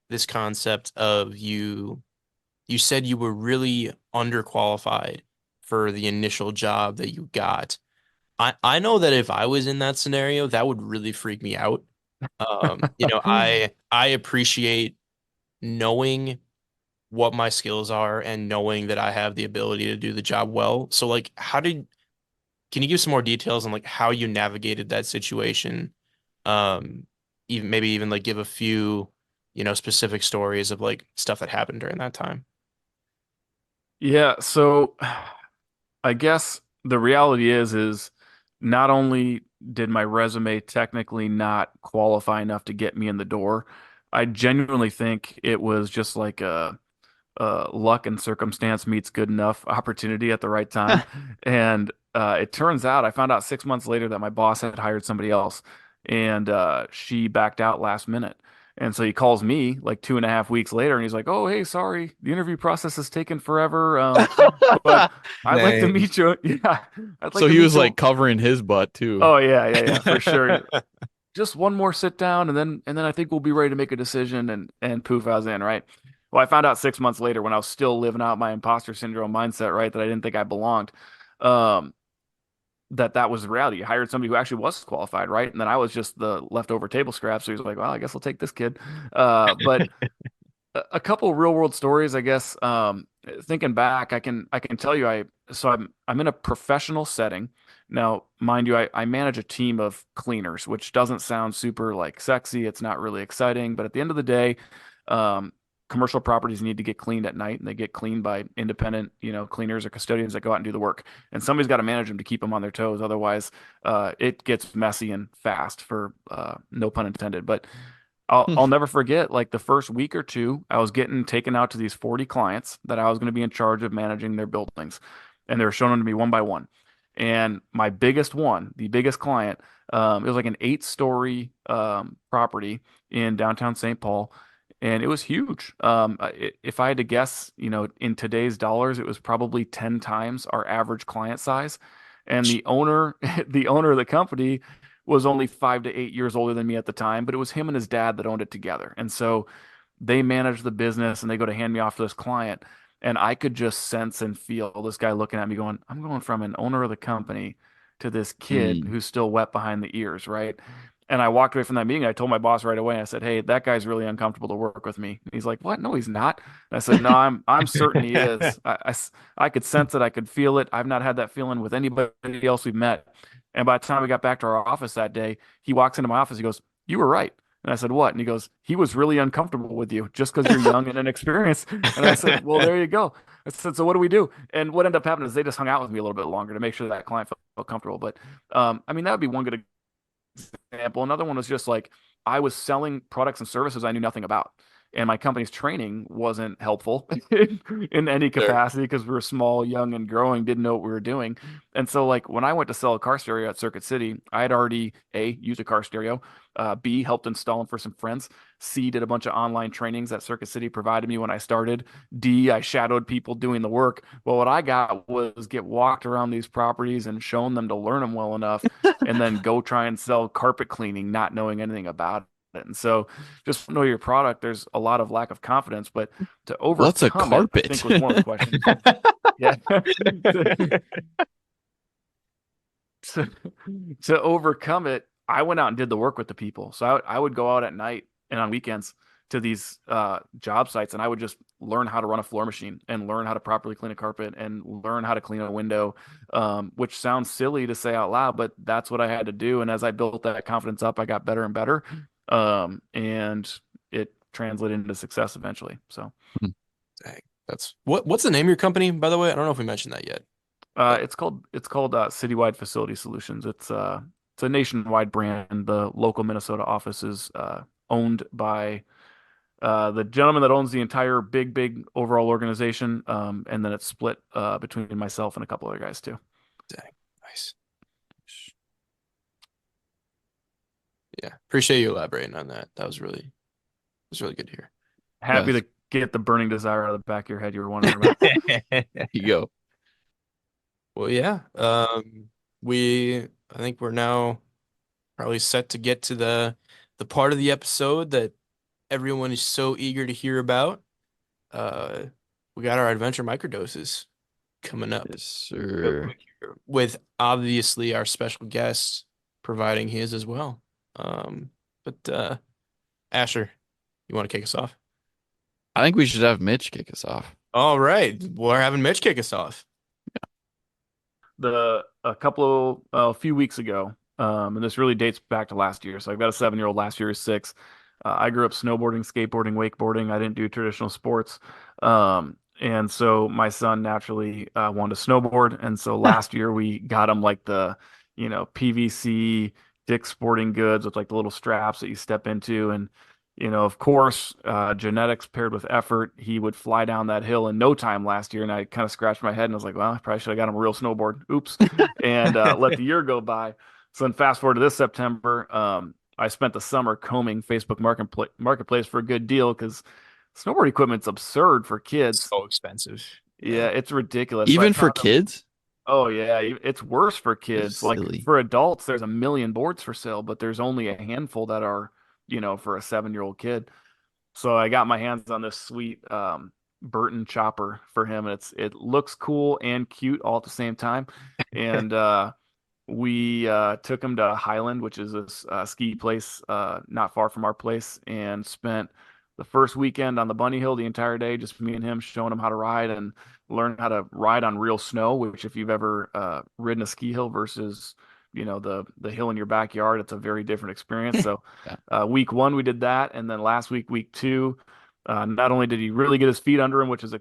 this concept of you said you were really underqualified for the initial job that you got. I know that if I was in that scenario, that would really freak me out. I appreciate knowing what my skills are and knowing that I have the ability to do the job well. So like can you give some more details on like how you navigated that situation? Um, even maybe even like give a few, specific stories of like stuff that happened during that time. Yeah, so I guess the reality is not only did my resume technically not qualify enough to get me in the door, I genuinely think it was just like a luck and circumstance meets good enough opportunity at the right time. And it turns out I found out 6 months later that my boss had hired somebody else, and she backed out last minute. And so he calls me like 2.5 weeks later, and he's like, "Oh, hey, sorry, the interview process has taken forever. But I'd like to Dang. meet you. Yeah, I'd like So to he meet was you. like covering his butt too. Oh yeah, yeah, yeah, for sure. Just one more sit down, and then I think we'll be ready to make a decision." And poof, I was in, right? Well, I found out 6 months later when I was still living out my imposter syndrome mindset, right, that I didn't think I belonged. Um, that was the reality. You hired somebody who actually was qualified, right? And then I was just the leftover table scrap. So he was like, "Well, I guess I'll take this kid." But a couple real world stories, I guess. Thinking back, I can tell you, I'm in a professional setting now. Mind you, I manage a team of cleaners, which doesn't sound super like sexy. It's not really exciting, but at the end of the day, um, commercial properties need to get cleaned at night, and they get cleaned by independent, cleaners or custodians that go out and do the work. And somebody's got to manage them to keep them on their toes. Otherwise, it gets messy and fast. For no pun intended, but. I'll never forget, like the first week or two, I was getting taken out to these 40 clients that I was going to be in charge of managing their buildings. And they were showing them to me one by one. And my biggest one, the biggest client, it was like an 8-story property in downtown St. Paul. And it was huge. If I had to guess, in today's dollars, it was probably 10 times our average client size. And the owner, the owner of the company was only 5 to 8 years older than me at the time, but it was him and his dad that owned it together. And so they manage the business and they go to hand me off to this client. And I could just sense and feel this guy looking at me going, I'm going from an owner of the company to this kid Mm. who's still wet behind the ears, right? And I walked away from that meeting. I told my boss right away. I said, "Hey, that guy's really uncomfortable to work with me." And he's like, "What? No, he's not." And I said, "No, I'm certain he is. I could sense it. I could feel it. I've not had that feeling with anybody else we've met." And by the time we got back to our office that day, he walks into my office. He goes, "You were right." And I said, "What?" And he goes, "He was really uncomfortable with you just because you're young and inexperienced." And I said, "Well, there you go." I said, "So what do we do?" And what ended up happening is they just hung out with me a little bit longer to make sure that client felt comfortable. But I mean, that would be one good example. Another one was just like I was selling products and services I knew nothing about. And my company's training wasn't helpful in any Sure. capacity because we were small, young, and growing, didn't know what we were doing. And so, like, when I went to sell a car stereo at Circuit City, I had already A, used a car stereo, B, helped install them for some friends, C, did a bunch of online trainings that Circuit City provided me when I started, D, I shadowed people doing the work. Well, what I got was get walked around these properties and shown them to learn them well enough and then go try and sell carpet cleaning, not knowing anything about it. And so just know your product. There's a lot of lack of confidence, but to What's a overcome it, I think carpet? was one of the questions. Yeah. to, to overcome it, I went out and did the work with the people. So I would go out at night and on weekends to these job sites and I would just learn how to run a floor machine and learn how to properly clean a carpet and learn how to clean a window, which sounds silly to say out loud, but that's what I had to do. And as I built that confidence up, I got better and better. And it translated into success eventually. So Dang. What's the name of your company, by the way? I don't know if we mentioned that yet. Uh, it's called Citywide Facility Solutions. It's a nationwide brand. The local Minnesota office is owned by the gentleman that owns the entire big overall organization. And then it's split between myself and a couple other guys too. Dang. Nice. Yeah. Appreciate you elaborating on that. That was really good to hear. Happy Yes. to get the burning desire out of the back of your head you were wondering about. There you go. Well, yeah. I think we're now probably set to get to the part of the episode that everyone is so eager to hear about. Uh, we got our adventure microdoses coming up Yes, real sir. quick here, with obviously our special guest providing his as well. But Asher, you want to kick us off? I think we should have Mitch kick us off. All right, we're having Mitch kick us off. A few weeks ago, and this really dates back to last year. So I've got a 7-year-old. Last year is 6. I grew up snowboarding, skateboarding, wakeboarding. I didn't do traditional sports, and so my son naturally wanted to snowboard. And so last year we got him like the, PVC Dick's Sporting Goods with like the little straps that you step into, and of course, genetics paired with effort, he would fly down that hill in no time last year. And I kind of scratched my head and I was like, well, I probably should have got him a real snowboard. Oops. And let the year go by. So then fast forward to this September, I spent the summer combing Facebook Marketplace for a good deal because snowboard equipment's absurd for kids. So expensive. Yeah, Yeah. it's ridiculous. So I Even for found him. kids? Oh yeah, it's worse for It's kids. Like silly. for adults, there's a million boards for sale, but there's only a handful that are, for a 7-year-old kid. So I got my hands on this sweet Burton chopper for him. And it looks cool and cute all at the same time. And we took him to Highland, which is a ski place not far from our place, and spent the first weekend on the bunny hill the entire day, just me and him showing him how to ride and learn how to ride on real snow. Which, if you've ever ridden a ski hill versus the hill in your backyard, it's a very different experience. So Yeah. week 1 we did that, and then last week 2. Not only did he really get his feet under him, which is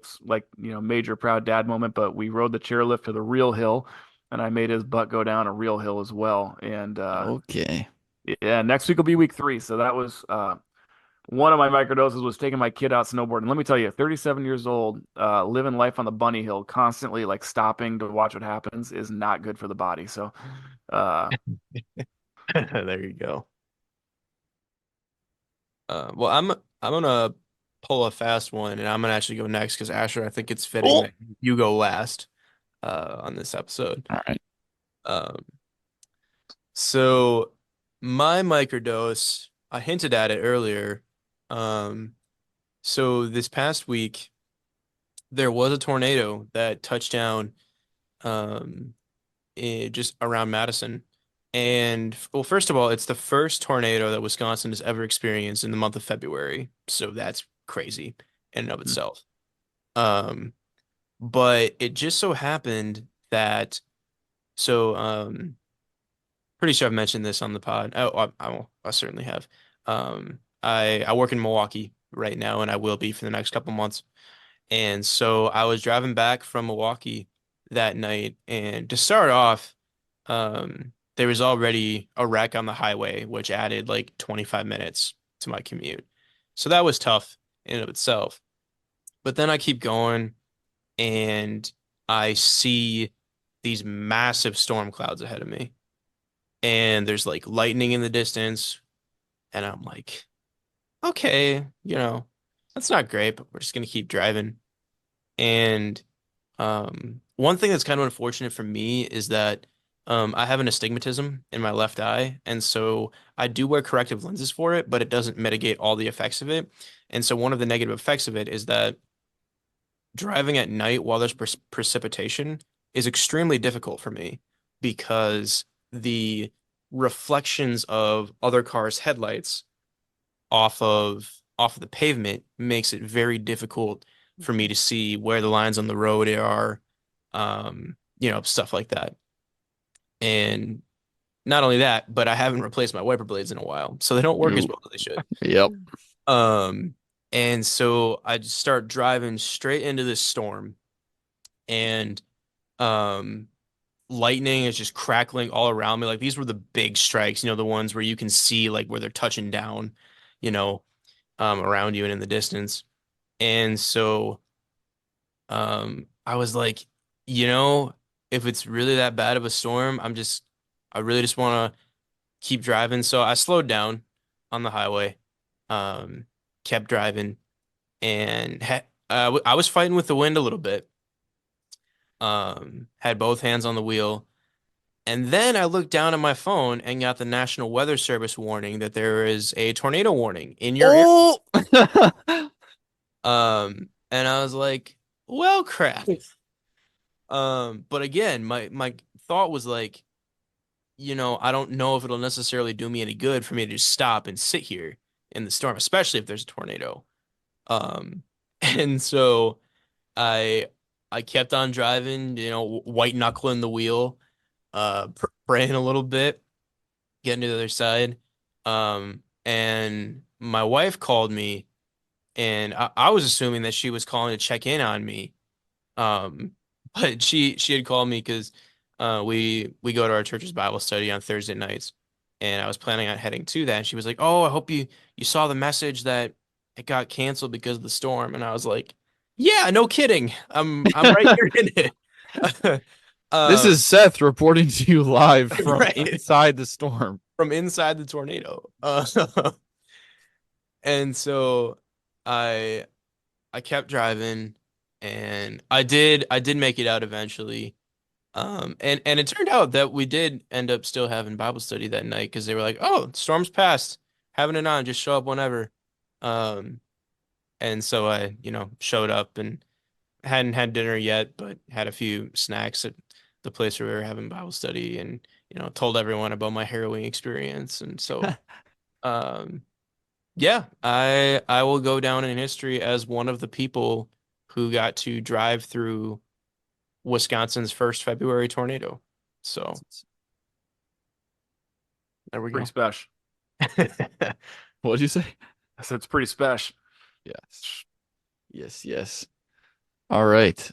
major proud dad moment, but we rode the chairlift to the real hill, and I made his butt go down a real hill as well. And Okay. yeah, next week will be week 3. So that was one of my microdoses was taking my kid out snowboarding. Let me tell you, 37 years old, living life on the bunny hill, constantly like stopping to watch what happens is not good for the body. So uh, There you go. Well, I'm gonna pull a fast one, and I'm gonna actually go next because Asher, I think it's fitting Oh, that you go last on this episode. all right. Um, so my microdose, I hinted at it earlier. Um, so this past week there was a tornado that touched down just around Madison, And well, first of all, it's the first tornado that Wisconsin has ever experienced in the month of February. So that's crazy in and of Hmm. itself. Um, but it just so happened that pretty sure I've mentioned this on the pod. Oh, I certainly have. I work in Milwaukee right now, and I will be for the next couple months. And so I was driving back from Milwaukee that night, and to start off, there was already a wreck on the highway, which added like 25 minutes to my commute. So that was tough in and of itself. But then I keep going, and I see these massive storm clouds ahead of me, and there's like lightning in the distance, and I'm like, okay, that's not great, but we're just gonna keep driving. And one thing that's kind of unfortunate for me is that I have an astigmatism in my left eye, and so I do wear corrective lenses for it, but it doesn't mitigate all the effects of it. And so one of the negative effects of it is that driving at night while there's precipitation is extremely difficult for me because the reflections of other cars' headlights off of the pavement makes it very difficult for me to see where the lines on the road are, stuff like that. And not only that, but I haven't replaced my wiper blades in a while, so they don't work as Ooh, well as they should. yep. Um, and so I just start driving straight into this storm, and um, lightning is just crackling all around me. Like these were the big strikes, the ones where you can see like where they're touching down, you know, around you and in the distance. And so I was like, if it's really that bad of a storm, I really just want to keep driving. So I slowed down on the highway, um, kept driving, and I was fighting with the wind a little bit. Had both hands on the wheel. And then I looked down at my phone and got the National Weather Service warning that there is a tornado warning in your area. Oh, And I was like, well, crap. But again, my thought was like, I don't know if it'll necessarily do me any good for me to just stop and sit here in the storm, especially if there's a tornado. Um, and so I I kept on driving, white knuckling the wheel, praying a little bit, getting to the other side. And my wife called me, and I was assuming that she was calling to check in on me. Um, but she had called me because we go to our church's Bible study on Thursday nights, and I was planning on heading to that. And she was like, "Oh, I hope you saw the message that it got canceled because of the storm." And I was like, "Yeah, no kidding. I'm right here in it." this Um, is Seth reporting to you live from right inside the storm. from inside the tornado. And so I I kept driving, and I did make it out eventually. And it turned out that we did end up still having Bible study that night because they were like, "Oh, storm's passed, having it on, just show up whenever." Um, and so I, showed up and hadn't had dinner yet, but had a few snacks at the place where we were having Bible study, and told everyone about my harrowing experience. And so, um, yeah, I will go down in history as one of the people who got to drive through Wisconsin's first February tornado. So there we Pretty go. special. What'd you say? I said it's pretty special. Yes. Yes, yes. All right.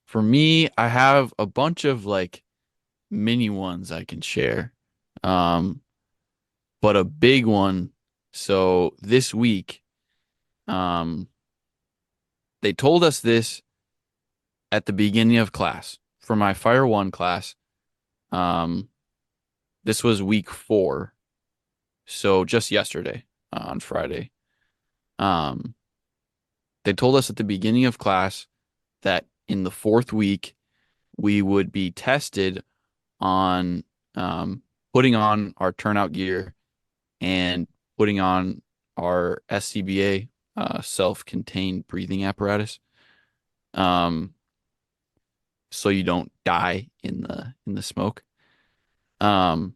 For me, I have a bunch of like mini ones I can share. Um, but a big one. So this week, um, they told us this at the beginning of class for my Fire One class. Um, this was week 4, so just yesterday on Friday. Um, they told us at the beginning of class that in the 4th week we would be tested on putting on our turnout gear and putting on our SCBA self-contained breathing apparatus. Um, so you don't die in the smoke. Um,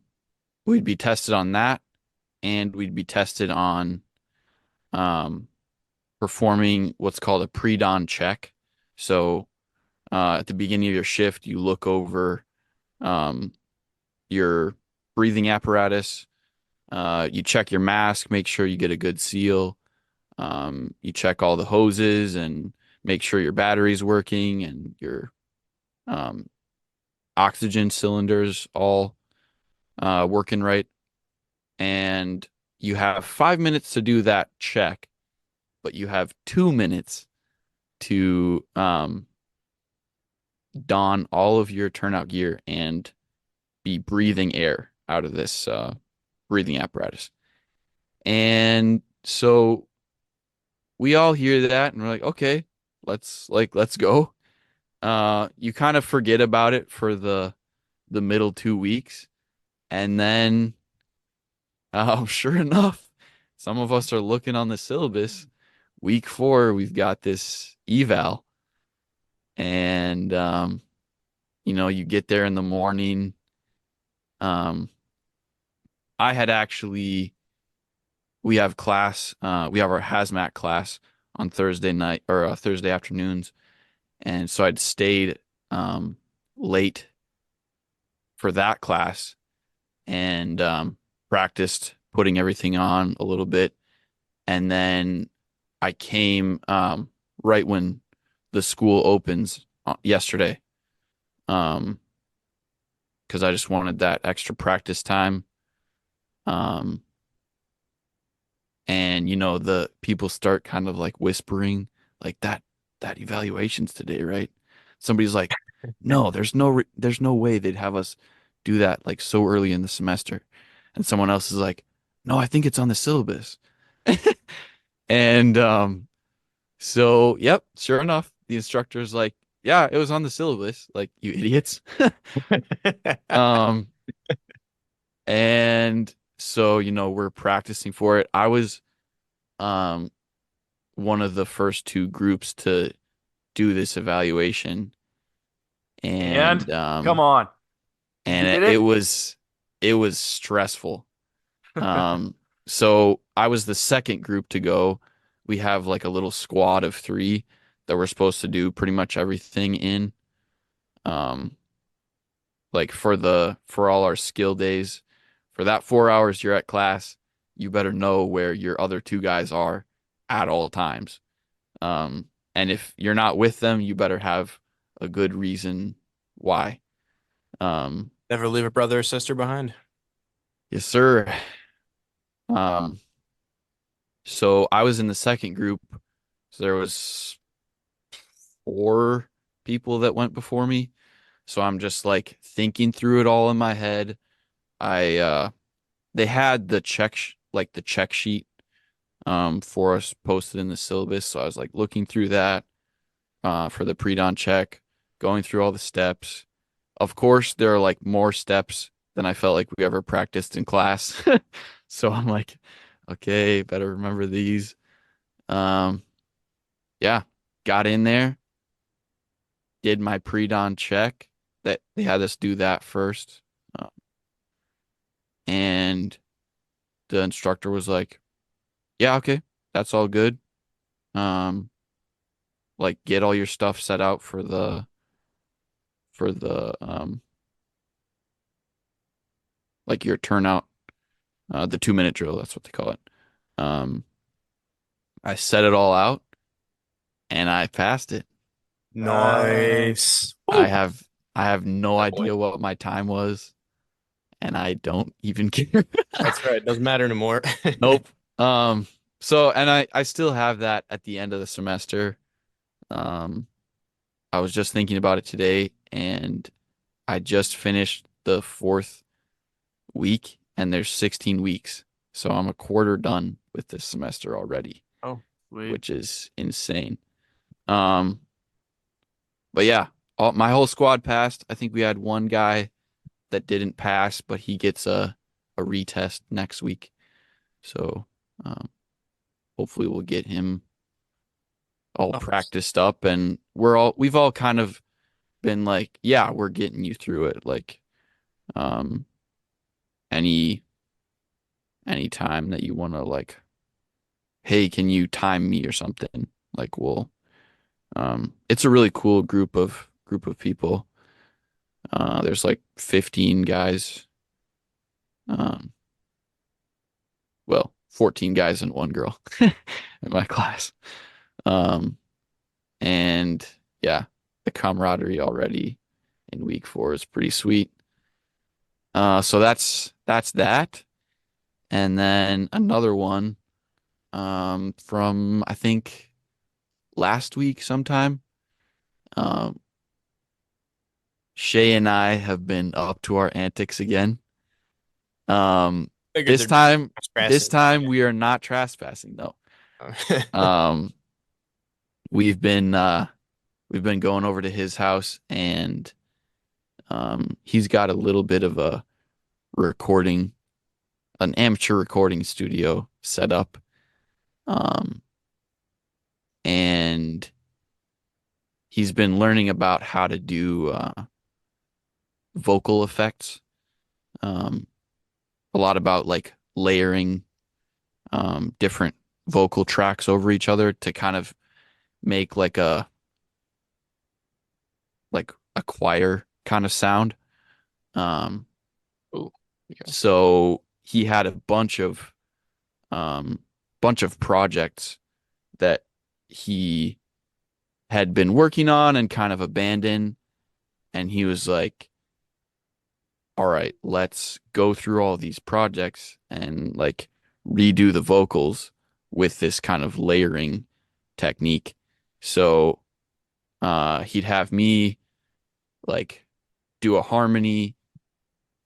we'd be tested on that, and we'd be tested on um, performing what's called a pre-dawn check. So at the beginning of your shift, you look over um, your breathing apparatus. You check your mask, make sure you get a good seal. You check all the hoses and make sure your battery's working and your um, oxygen cylinders all working right. And you have 5 minutes to do that check, but you have 2 minutes to don all of your turnout gear and be breathing air out of this breathing apparatus. And so we all hear that and we're like, okay, let's go. You kind of forget about it for the middle 2 weeks, and then sure enough, some of us are looking on the syllabus. Week 4, we've got this eval, and you get there in the morning. Um, I had actually we have class, we have our hazmat class on Thursday night or Thursday afternoons, and so I'd stayed late for that class and practiced putting everything on a little bit. And then I came right when the school opens yesterday, because I just wanted that extra practice time. Um, and the people start kind of like whispering like that evaluation's today, right? Somebody's like, no, there's no way they'd have us do that like so early in the semester. And someone else is like, no, I think it's on the syllabus. And so yep, sure enough, the instructor's like, yeah, it was on the syllabus, like, you idiots. Um and so we're practicing for it. I was um one of the first two groups to do this evaluation, And and come on, you and did it. it was stressful. So I was the second group to go. We have like a little squad of 3 that we're supposed to do pretty much everything in. Um, like for all our skill days, for that 4 hours you're at class, you better know where your other 2 guys are at all times. And if you're not with them, you better have a good reason why. Um, Never leave a brother or sister behind. yes, sir. Um, so I was in the second group. So there was 4 people that went before me. So I'm just like thinking through it all in my head. I They had the check sheet for us posted in the syllabus. So I was like looking through that for the pre-dawn check, going through all the steps. Of course, there are like more steps than I felt like we ever practiced in class. So I'm like, okay, better remember these. Um, yeah, got in there, did my pre-dawn check. That they had us do that first. Uh, and the instructor was like, yeah, okay, that's all good. Um, like get all your stuff set out for the like your turnout, the 2 minute drill, that's what they call it. Um, I set it all out and I passed it. Nice. I Woo. have I have no Oh boy. idea what my time was, and I don't even care. That's right. Doesn't matter anymore. Nope. So and I still have that at the end of the semester. Um, I was just thinking about it today, and I just finished the 4th week, and there's 16 weeks. So I'm a quarter done with this semester already, Oh, Sweet. which is insane. Um, but yeah, my whole squad passed. I think we had one guy that didn't pass, but he gets a retest next week. So um, hopefully we'll get him all oh, practiced up, and we've all kind of been like, yeah, we're getting you through it. Like, um, any time that you want to like, hey, can you time me or something? Like it's a really cool group of people. There's like 15 guys. Um, well, 14 guys and one girl in my class. Um, and yeah, the camaraderie already in week 4 is pretty sweet. So that's that. And then another one from I think last week sometime. Um, Shay and I have been up to our antics again. Um, Figured this there'd be time, this trespassing. time we are not trespassing though. Um, we've been going over to his house and he's got a little bit of a recording, an amateur recording studio set up. Um, and he's been learning about how to do vocal effects. Um, a lot about like layering different vocal tracks over each other to kind of make like a choir kind of sound. Um, Ooh, okay. so he had a bunch of projects that he had been working on and kind of abandoned, and he was like, all right, let's go through all these projects and like redo the vocals with this kind of layering technique. So he'd have me like do a harmony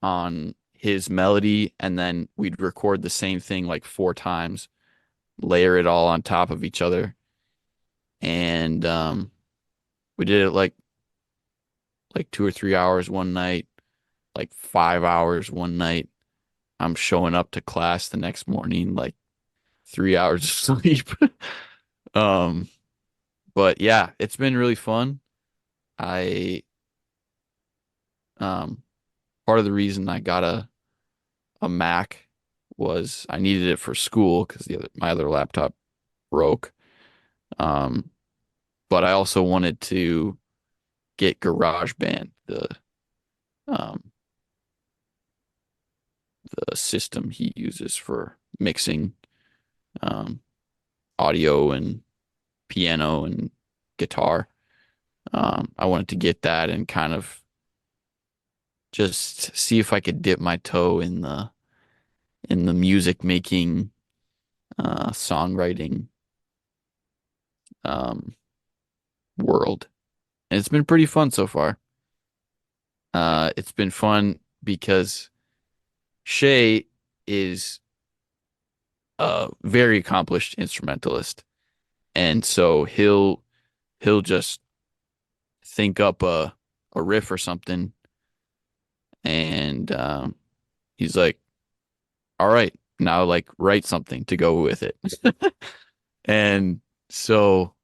on his melody, and then we'd record the same thing like 4 times, layer it all on top of each other. And we did it like 2 or 3 hours one night, like 5 hours one night. I'm showing up to class the next morning, like 3 hours of sleep. Um, but yeah, it's been really fun. I um Part of the reason I got a Mac was I needed it for school because my other laptop broke. Um, but I also wanted to get GarageBand, um the system he uses for mixing um audio and piano and guitar. I wanted to get that and kind of just see if I could dip my toe in the music making, songwriting um, world. And it's been pretty fun so far. It's been fun because Shay is a very accomplished instrumentalist, and so he'll just think up a riff or something, and he's like, "All right, now like write something to go with it." And so,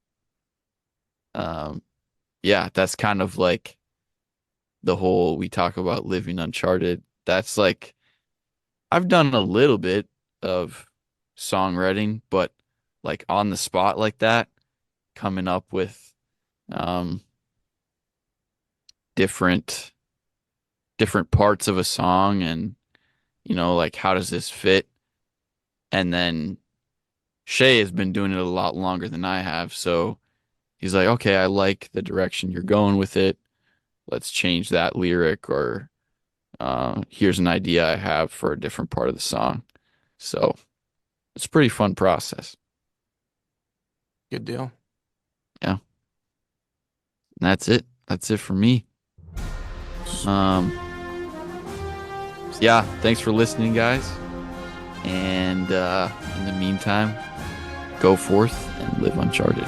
um, yeah, that's kind of like the whole we talk about living uncharted. That's like I've done a little bit of songwriting, but like on the spot like that, coming up with um different different parts of a song and like how does this fit? And then Shay has been doing it a lot longer than I have, so he's like, "Okay, I like the direction you're going with it. Let's change that lyric or here's an idea I have for a different part of the song." So it's a pretty fun process. Good deal. Yeah. That's it. That's it for me. Um, yeah, thanks for listening, guys. And in the meantime, go forth and live uncharted.